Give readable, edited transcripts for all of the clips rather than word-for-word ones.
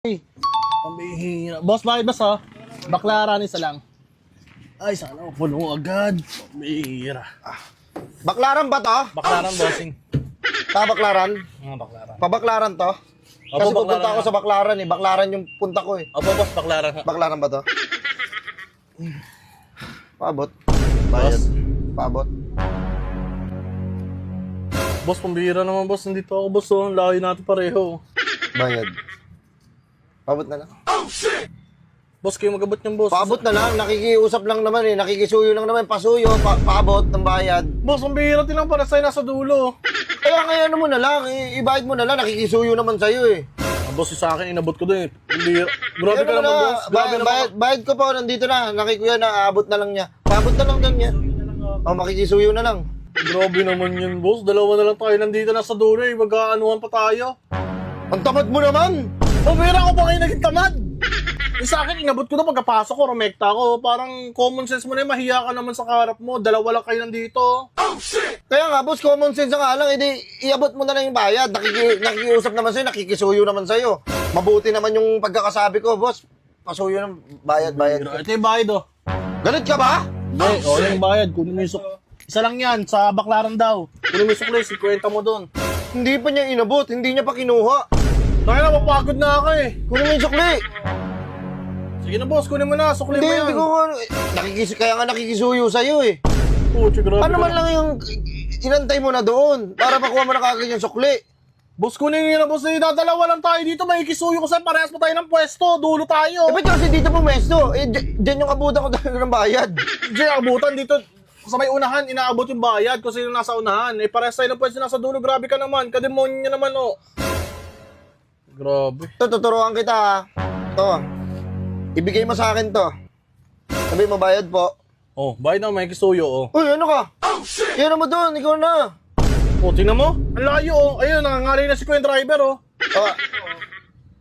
Pambihira. Boss, bakit ba sa? Baklaran isa lang. Ay, sana ako puno agad. Pambihira. Baklaran ba to? Baklaran, bossing. Baklaran? Mga baklaran. Pabaklaran to? Opo, Kasi pupunta Baklaran ako nga. sa Baklaran eh. Baklaran yung punta ko eh. Opo, boss, baklaran. Baklaran ba to? Paabot. Bayad. Paabot. Boss, pambihira naman, boss. Nandito ako, boss. Oh. Layo natin pareho. Bayad. Paabot na lang. Boss, kayo magabot niyang, boss. Paabot na lang. Nakikiusap lang naman eh. Nakikisuyo lang naman. Pasuyo. Paabot ng bayad. Boss, pambihira din lang para sa'yo nasa dulo. Kaya ngayon mo na lang. Ibayad mo na lang. Nakikisuyo naman sa'yo eh. Boss, sa akin, inabot ko din. Pambihira. Grabe ka naman, boss. Grabe naman. Bayad ko po. Nandito na. Nakikuya na. Aabot na lang niya. Paabot na lang lang niya. O, makikisuyo na lang. Grabe naman yun, boss. Dalawa na lang tayo nandito nasa dulo eh. Mag-aanuhan pa tayo. Ang tamad mo naman. Pambihira ko pa kayo naging tamad. Sa akin, inabot ko na pagkapasok ko, rumekta ko. Parang common sense mo na yun, mahiya ka naman sa kaharap mo. Dalawa lang kayo nandito. Kaya nga, boss, common sense nga lang. Edi, iabot mo na lang yung bayad. Nakikiusap naman sa'yo, nakikisuyo naman sa'yo. Mabuti naman yung pagkakasabi ko, boss. Pasuyo ng bayad. Ito yung bayad, oh. Galit ka ba? Hindi, yung bayad. Kunin mo yung isa lang yan, sa baklaran daw. Kunin mo yung sukli, 50 mo doon. Hindi pa niya inabot, hindi niya pa kinuha. Kaya na, mapagod na ako eh. Kunin mo yung sukli. Sige na, boss, kunin mo na. Sukli Hindi, mo yan. hindi ko kaya nga nakikisuyo sa'yo eh. Puchi, grabe Ano ka. man lang yung inantay mo na doon para makuha mo na kagad yung sukli. Boss, kunin nyo na, boss. Dadalawa lang tayo dito. May kisuyo ko sa'yo. Parehas pa tayo ng pwesto. Dulo tayo. Eh, ba't kasi dito pumesto? Eh, dyan yung abutan ko talaga ng bayad. Diyan, abutan dito. Sa may unahan, inaabot yung bayad kung sino nasa unahan. Eh, parehas tayo ng pwesto nasa dulo. Grabe ka naman. Kademonyo nyo naman, oh. Grabe. Ito, tuturuan kita ha. Ito. Ibigay mo sa akin to. Sabi mo, bayad po. Oh, bayad na. May kisuyo, oh. Uy, ano ka? Yan mo doon, ikaw na. Oh, tingnan mo. Ang layo, oh. Ayun, nangangalay na si Kuya driver, oh. Oh.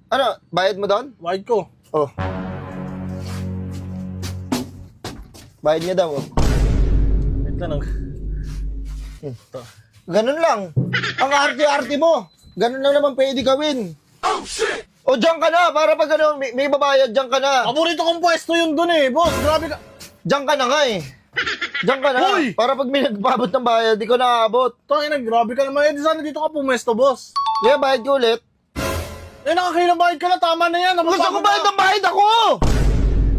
Ano, bayad mo doon? Bayad ko. Oh. Bayad niya daw. Oh. Wait lang. Ganun lang. Ang arte-arte mo. Ganun lang naman pwede gawin. O, diyan ka na. Para pag ano, may babayad, diyan ka na. Paborito kong pwesto yun dun, eh. Boss, grabe ka. Diyan ka na nga eh. Diyan ka na. Hoy! Para pag may nagpabot ng bayad, di ko naaabot. Tangina, grabe ka naman. Eh, di sana dito ka pumesto, boss. Kaya bayad ko ulit. Eh, nakakailang bayad ka na. Tama na yan. Gusto ko bayad ng bayad ako!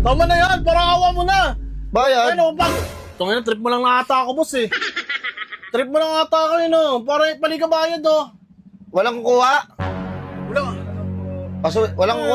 Tama na yan. Para awa mo na. Bayad? Ano, pag... Tangina, trip mo lang na ata ako, boss, eh. Trip mo lang ata ako, yun, oh. Para pali ka bayad, oh. Walang kukuha. Wala. Walang kukuha.